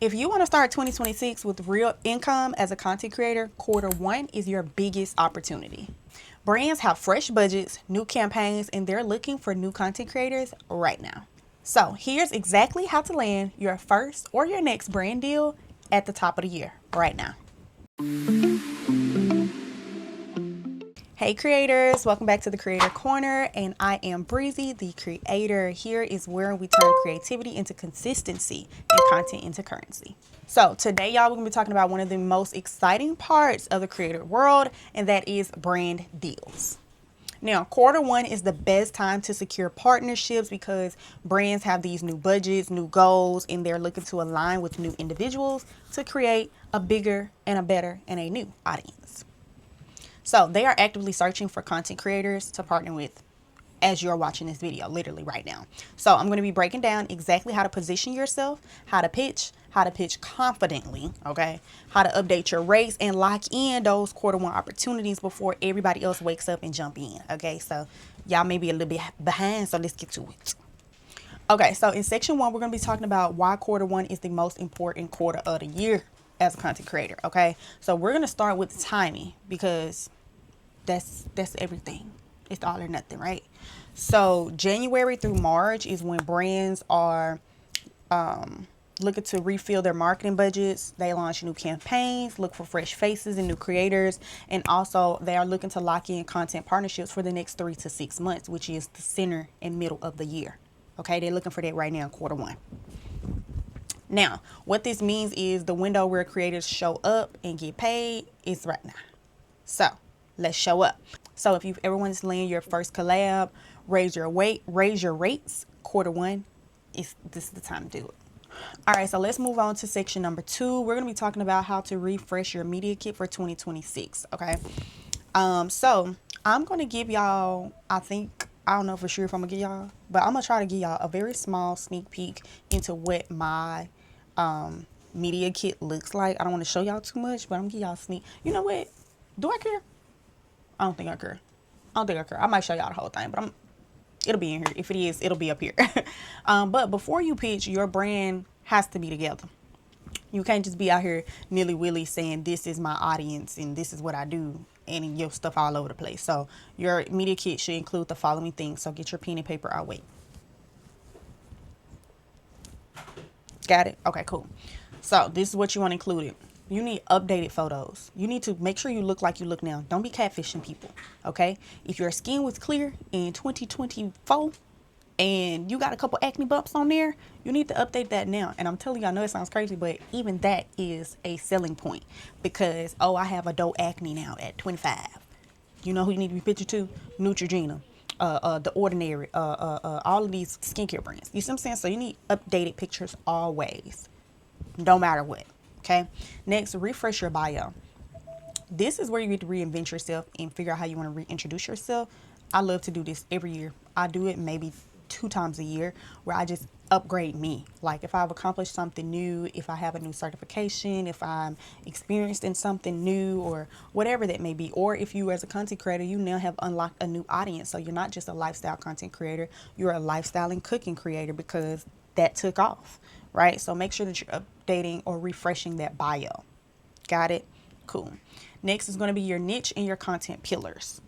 If you want to start 2026 with real income as a content creator, Q1 is your biggest opportunity. Brands have fresh budgets, new campaigns, and they're looking for new content creators right now. So here's exactly how to land your first or your next brand deal at the top of the year right now. Hey creators, welcome back to the Creator Corner, and I am Bree-Ze, the creator. Here is where we turn creativity into consistency and content into currency. So today, y'all, we're gonna be talking about one of the most exciting parts of the creator world, and that is brand deals. Now, Q1 is the best time to secure partnerships because brands have these new budgets, new goals, and they're looking to align with new individuals to create a bigger and a better and a new audience. So they are actively searching for content creators to partner with as you're watching this video, literally right now. So I'm going to be breaking down exactly how to position yourself, how to pitch confidently, okay? How to update your rates and lock in those Q1 opportunities before everybody else wakes up and jump in, okay? So y'all may be a little bit behind, so let's get to it. Okay, so in section 1, we're going to be talking about why Q1 is the most important quarter of the year as a content creator, okay? So we're going to start with timing because that's everything. It's all or nothing, right? So January through March is when brands are looking to refill their marketing budgets. They launch new campaigns, look for fresh faces and new creators, and also they are looking to lock in content partnerships for the next 3 to 6 months, which is the center and middle of the year. Okay, they're looking for that right now in Q1. Now, what this means is the window where creators show up and get paid is right now. So let's show up. So if you've ever wanted to land your first collab, raise your rates, Q1 this is the time to do it. All right, so let's move on to section number 2. We're going to be talking about how to refresh your media kit for 2026. Okay. So I'm going to give y'all, I don't know for sure if I'm gonna give y'all, but I'm gonna try to give y'all a very small sneak peek into what my media kit looks like. I don't want to show y'all too much, but I'm gonna give y'all a sneak. You know what? Do I care? I don't think I care. I might show y'all the whole thing, but it'll be in here. If it is, it'll be up here. But before you pitch, your brand has to be together. You can't just be out here nilly-willy saying this is my audience and this is what I do and your stuff all over the place. So your media kit should include the following things. So get your pen and paper. I'll wait. Got it? Okay, cool. So this is what you want included. You need updated photos. You need to make sure you look like you look now. Don't be catfishing people, okay? If your skin was clear in 2024 and you got a couple acne bumps on there, you need to update that now. And I'm telling you, I know it sounds crazy, but even that is a selling point because, oh, I have adult acne now at 25. You know who you need to be pictured to? Neutrogena, The Ordinary, all of these skincare brands. You see what I'm saying? So you need updated pictures always, no matter what. Okay. Next, refresh your bio. This is where you get to reinvent yourself and figure out how you want to reintroduce yourself. I love to do this every year. I do it maybe 2 times a year where I just upgrade me. Like if I've accomplished something new, if I have a new certification, if I'm experienced in something new or whatever that may be, or if you as a content creator, you now have unlocked a new audience. So you're not just a lifestyle content creator, you're a lifestyle and cooking creator because that took off, right? So make sure that you're updating or refreshing that bio. Got it? Cool. Next is going to be your niche and your content pillars.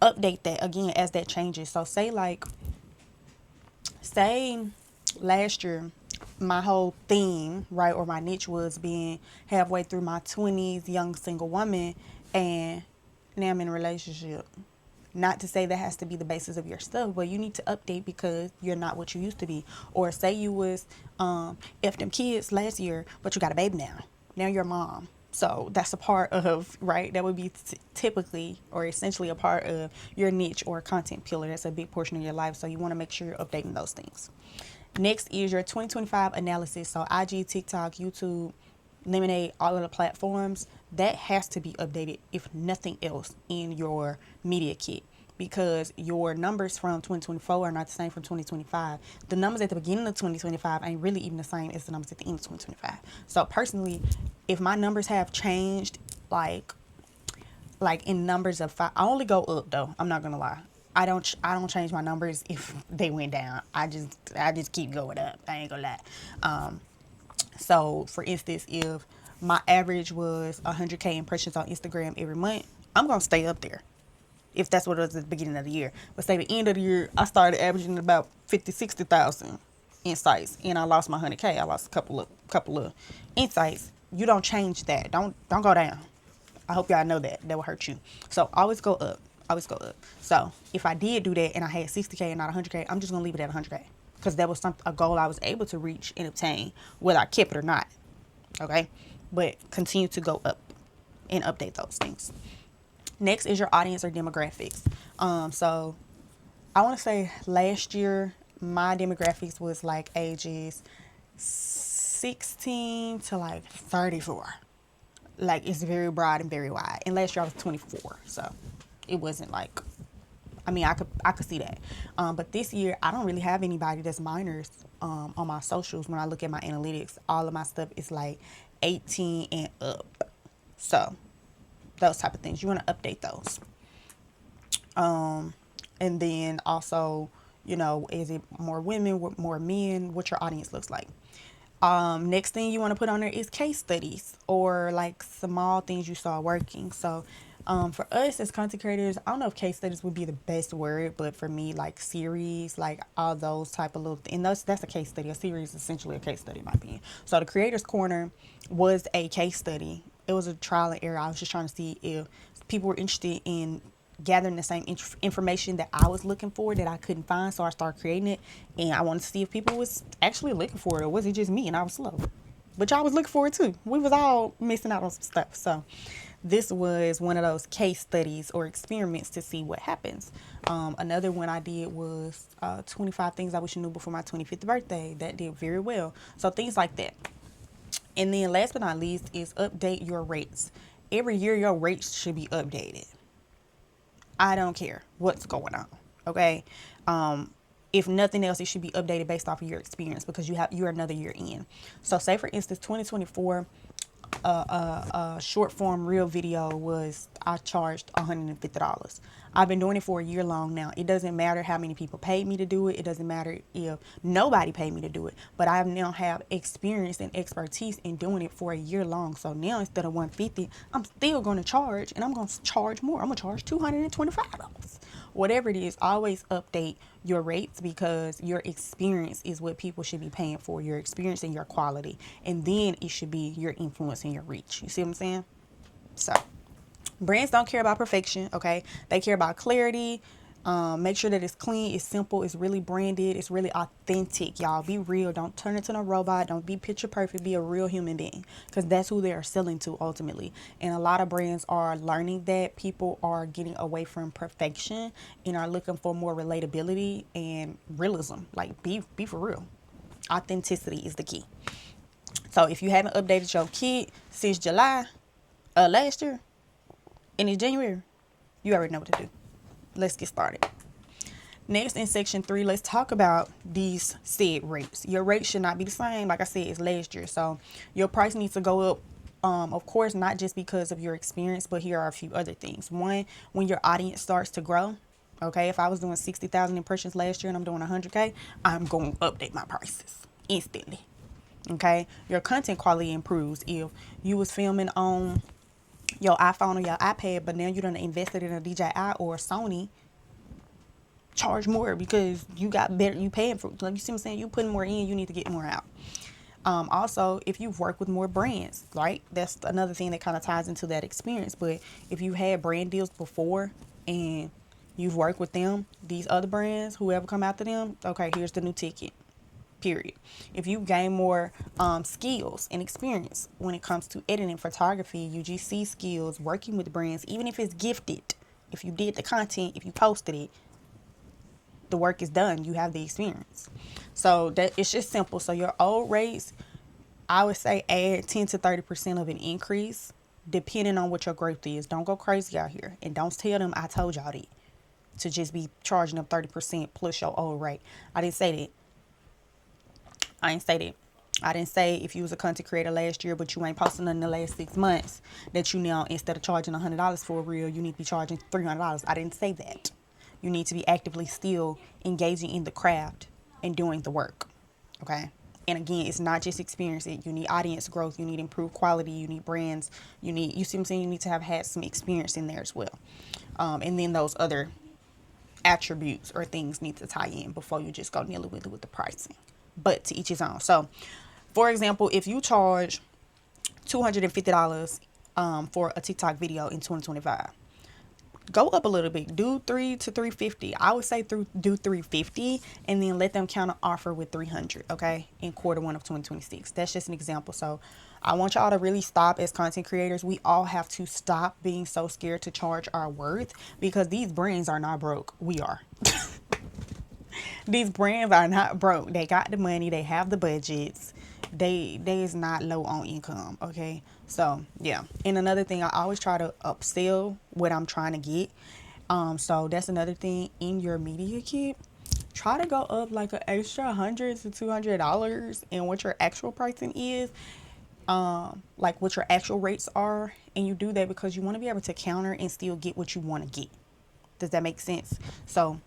Update that again as that changes. So say last year my whole theme, right, or my niche was being halfway through my 20s, young single woman, and now I'm in a relationship. Not to say that has to be the basis of your stuff, but you need to update because you're not what you used to be. Or say you was F them kids last year, but you got a baby now. Now you're a mom. So that's a part of, right, that would be typically or essentially a part of your niche or content pillar. That's a big portion of your life. So you want to make sure you're updating those things. Next is your 2025 analysis. So IG, TikTok, YouTube, Lemonade, all of the platforms, that has to be updated, if nothing else, in your media kit. Because your numbers from 2024 are not the same from 2025. The numbers at the beginning of 2025 ain't really even the same as the numbers at the end of 2025. So personally, if my numbers have changed, like in numbers of 5, I only go up though. I'm not gonna lie. I don't change my numbers if they went down. I just keep going up. I ain't gonna lie. So for instance, if my average was 100K impressions on Instagram every month, I'm going to stay up there if that's what it was at the beginning of the year. But say the end of the year, I started averaging about 50, 60,000 insights, and I lost my 100K. I lost a couple of insights. You don't change that. Don't go down. I hope y'all know that. That will hurt you. So always go up. Always go up. So if I did do that and I had 60K and not 100K, I'm just gonna leave it at 100K because that was a goal I was able to reach and obtain, whether I kept it or not. Okay, but continue to go up and update those things. Next is your audience or demographics. So I want to say last year my demographics was like ages 16 to like 34. Like it's very broad and very wide. And last year I was 24, so it wasn't like, I mean, I could see that. But this year I don't really have anybody that's minors on my socials. When I look at my analytics, all of my stuff is like 18 and up. So those type of things, you want to update those. And then also, you know, is it more women, more men, what your audience looks like. Next thing you want to put on there is case studies or like small things you saw working. So for us as content creators, I don't know if case studies would be the best word, but for me, like series, like all those type of little, and that's a case study. A series is essentially a case study in my opinion. So the Creators Corner was a case study. It was a trial and error. I was just trying to see if people were interested in gathering the same information that I was looking for that I couldn't find. So I started creating it, and I wanted to see if people was actually looking for it, or was it just me and I was slow? But y'all was looking for it too. We was all missing out on some stuff. So this was one of those case studies or experiments to see what happens. Another one I did was 25 things I wish you knew before my 25th birthday. That did very well. So things like that. And then last but not least is update your rates. Every year your rates should be updated. I don't care what's going on. Okay. If nothing else, it should be updated based off of your experience because you're another year in. So say for instance, 2024, short form reel video I charged $150. I've been doing it for a year long now. It doesn't matter how many people paid me to do it. It doesn't matter if nobody paid me to do it, but I now have experience and expertise in doing it for a year long. So now instead of $150, I'm still going to charge, and I'm going to charge more. I'm going to charge $225. Whatever it is, always update your rates because your experience is what people should be paying for. Your experience and your quality, and then it should be your influence and your reach. You see what I'm saying? So brands don't care about perfection. Okay, they care about clarity. Make sure that it's clean, it's simple, it's really branded, it's really authentic. Y'all be real. Don't turn into a robot. Don't be picture perfect. Be a real human being, because that's who they are selling to ultimately. And a lot of brands are learning that people are getting away from perfection and are looking for more relatability and realism. Like be for real. Authenticity is the key. So if you haven't updated your kit since July last year and it's January, you already know what to do. Let's get started. Next, in section 3, let's talk about these said rates. Your rate should not be the same, like I said, as last year. So your price needs to go up, of course, not just because of your experience, but here are a few other things. One, when your audience starts to grow. Okay, if I was doing 60,000 impressions last year and I'm doing 100K, I'm going to update my prices instantly. Okay, your content quality improves. If you was filming on your iPhone or your iPad, but now you done invested in a DJI or a Sony, charge more because you got better. You paying for, like, you see what I'm saying? You putting more in, you need to get more out. Also, if you've worked with more brands, right? That's another thing that kind of ties into that experience. But if you had brand deals before and you've worked with them, these other brands, whoever come after them, okay, here's the new ticket. Period. If you gain more skills and experience when it comes to editing, photography, UGC skills, working with brands, even if it's gifted, if you did the content, if you posted it, the work is done. You have the experience. So that it's just simple. So your old rates, I would say add 10 to 30% of an increase depending on what your growth is. Don't go crazy out here, and don't tell them I told y'all that to just be charging them 30% plus your old rate. I didn't say that. I didn't say if you was a content creator last year, but you ain't posting in the last 6 months, that you now, instead of charging $100 for a reel, you need to be charging $300. I didn't say that. You need to be actively still engaging in the craft and doing the work. Okay. And again, it's not just experience it. You need audience growth. You need improved quality. You need brands. You see what I'm saying? You need to have had some experience in there as well. And then those other attributes or things need to tie in before you just go nilly willy with the pricing. But to each his own. So, for example, if you charge $250 for a TikTok video in 2025, go up a little bit. Do $300 to $350. I would say do $350 and then let them counter offer with $300, okay, in quarter one of 2026. That's just an example. So I want y'all to really stop as content creators. We all have to stop being so scared to charge our worth, because these brands are not broke. We are. These brands are not broke. They got the money. They have the budgets. They is not low on income, okay? So yeah. And another thing, I always try to upsell what I'm trying to get. So that's another thing in your media kit. Try to go up like an extra $100 to $200 in what your actual pricing is, like what your actual rates are. And you do that because you want to be able to counter and still get what you want to get. Does that make sense? So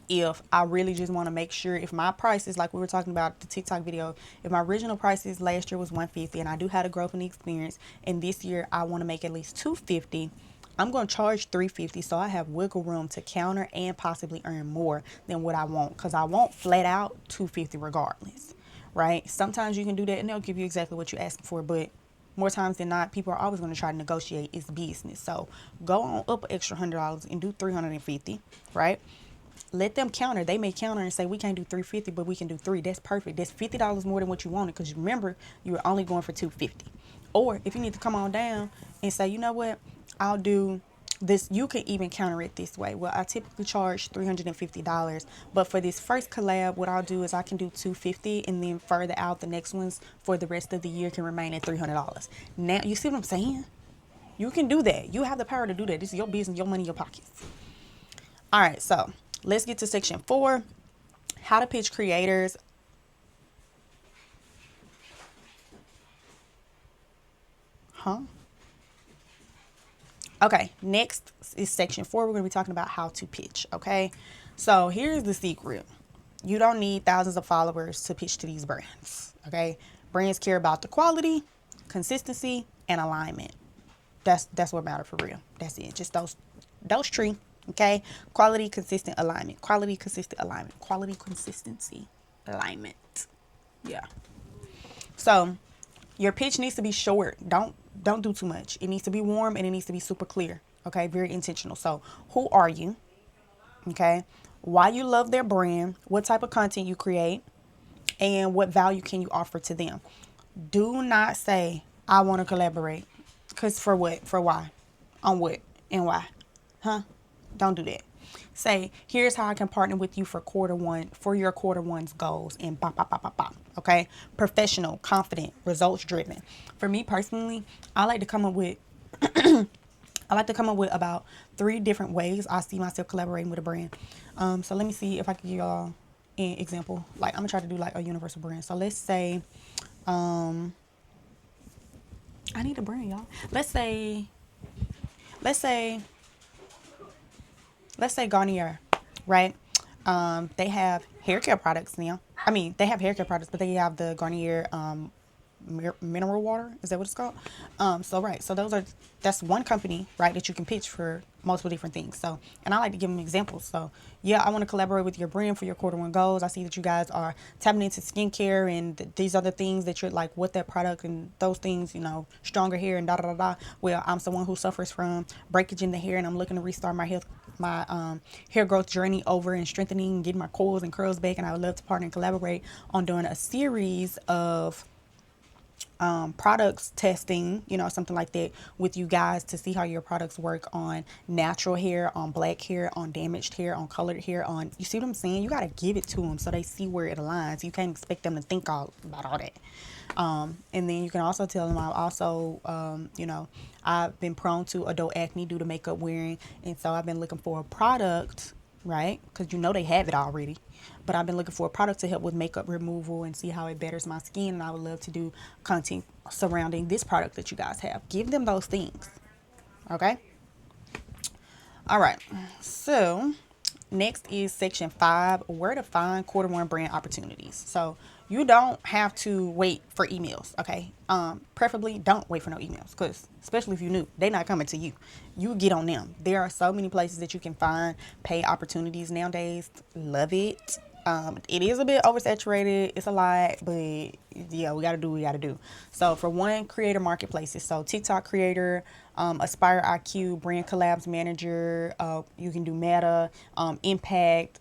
if I really just want to make sure, if my price is like we were talking about the TikTok video, if my original prices last year was $150 and I do have a growth in the experience, and this year I want to make at least $250, I'm going to charge $350, so I have wiggle room to counter and possibly earn more than what I want, because I won't flat out $250 regardless, right? Sometimes you can do that and they'll give you exactly what you're asking for, but more times than not, people are always going to try to negotiate. It's business. So go on up an extra $100 and do $350, right? Let them counter. They may counter and say, we can't do $350, but we can do $3. That's perfect. That's $50 more than what you wanted, because remember, you were only going for $250. Or if you need to come on down and say, you know what, I'll do this. You can even counter it this way. Well, I typically charge $350, but for this first collab, what I'll do is I can do $250, and then further out, the next ones for the rest of the year can remain at $300. Now, you see what I'm saying? You can do that. You have the power to do that. This is your business, your money, your pockets. All right, so let's get to section 4, how to pitch creators. Okay, next is section 4. We're going to be talking about how to pitch, okay? So here's the secret. You don't need thousands of followers to pitch to these brands, okay? Brands care about the quality, consistency, and alignment. That's what matters for real. That's it. Just those three. Okay, quality, consistent, alignment. Quality, consistent, alignment. Quality, consistency, alignment. Yeah. So your pitch needs to be short. Don't do too much. It needs to be warm and it needs to be super clear. Okay, very intentional. So who are you? Okay, why you love their brand, what type of content you create, and what value can you offer to them. Do not say, I want to collaborate. Because for what? For why? On what? And why? Huh? Don't do that. Say, here's how I can partner with you for quarter one, for your quarter one's goals, and bop, bop, bop, bop, bop. Okay? Professional, confident, results driven. For me personally, I like to come up with about 3 different ways I see myself collaborating with a brand. So let me see if I can give y'all an example. Like, I'm gonna try to do like a universal brand. So let's say, I need a brand, y'all. Let's say Garnier, right? They have hair care products now. I mean, they have hair care products, but they have the Garnier mineral water. Is that what it's called? So that's one company, right, that you can pitch for multiple different things. So, and I like to give them examples. So yeah, I want to collaborate with your brand for your quarter one goals. I see that you guys are tapping into skincare and these other things that you're like, what that product and those things, stronger hair and da da da da. Well, I'm someone who suffers from breakage in the hair, and I'm looking to restart my hair growth journey over and strengthening and getting my coils and curls back. And I would love to partner and collaborate on doing a series of products testing, something like that with you guys to see how your products work on natural hair, on black hair, on damaged hair, on colored hair, on, you see what I'm saying? You got to give it to them so they see where it aligns. You can't expect them to think about all that. And then you can also tell them I've been prone to adult acne due to makeup wearing. And so I've been looking for a product, right? Because they have it already. But I've been looking for a product to help with makeup removal and see how it betters my skin. And I would love to do content surrounding this product that you guys have. Give them those things. Okay? All right. So next is section 5, where to find quarter one brand opportunities. So you don't have to wait for emails, okay? Preferably don't wait for no emails, because especially if you're new, they're not coming to you. You get on them. There are so many places that you can find paid opportunities nowadays. Love it. It is a bit oversaturated. It's a lot, but yeah, we gotta do what we gotta do. So for one, creator marketplaces. So TikTok creator, Aspire IQ, brand collabs manager. You can do Meta, Impact,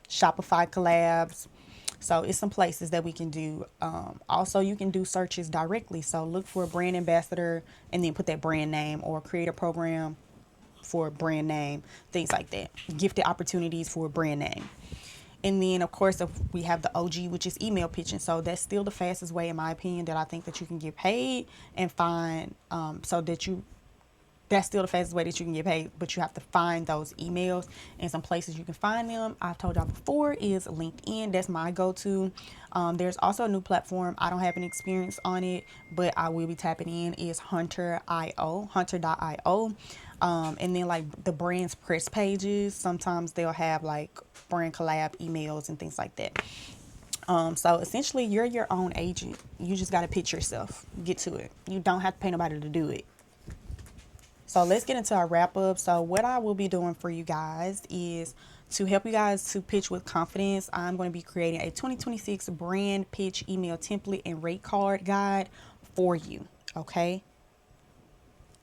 Shopify collabs. So it's some places that we can do. Also, you can do searches directly. So look for a brand ambassador and then put that brand name, or create a program for a brand name, things like that. Gifted opportunities for a brand name. And then, of course, if we have the OG, which is email pitching. So that's still the fastest way, in my opinion, that I think that you can get paid and find, so that you, that's still the fastest way that you can get paid, but you have to find those emails, and some places you can find them, I've told y'all before, is LinkedIn. That's my go-to. There's also a new platform. I don't have any experience on it, but I will be tapping in, is hunter.io. And then like the brand's press pages, sometimes they'll have like brand collab emails and things like that. So essentially you're your own agent. You just got to pitch yourself, get to it. You don't have to pay nobody to do it. So let's get into our wrap up. So what I will be doing for you guys is to help you guys to pitch with confidence. I'm going to be creating a 2026 brand pitch email template and rate card guide for you. Okay.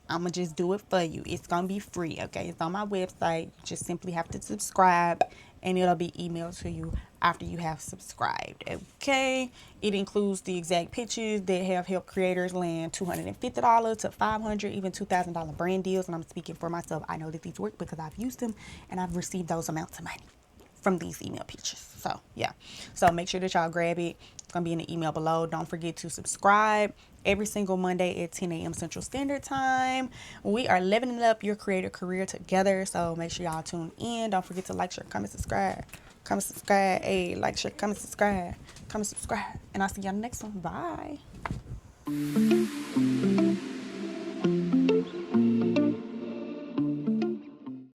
I'm going to just do it for you. It's going to be free. Okay. It's on my website. You just simply have to subscribe and it'll be emailed to you after you have subscribed. Okay. It includes the exact pitches that have helped creators land $250 to $500, even $2,000 brand deals. And I'm speaking for myself. I know that these work because I've used them and I've received those amounts of money from these email pitches. So yeah, so make sure that y'all grab it. It's gonna be in the email below. Don't forget to subscribe every single Monday at 10 a.m. Central Standard Time. We are leveling up your creator career together, so make sure y'all tune in. Don't forget to like, share, comment, subscribe. Comment, subscribe. Hey, like, share, comment, subscribe. Comment, subscribe. And I'll see y'all in the next one. Bye.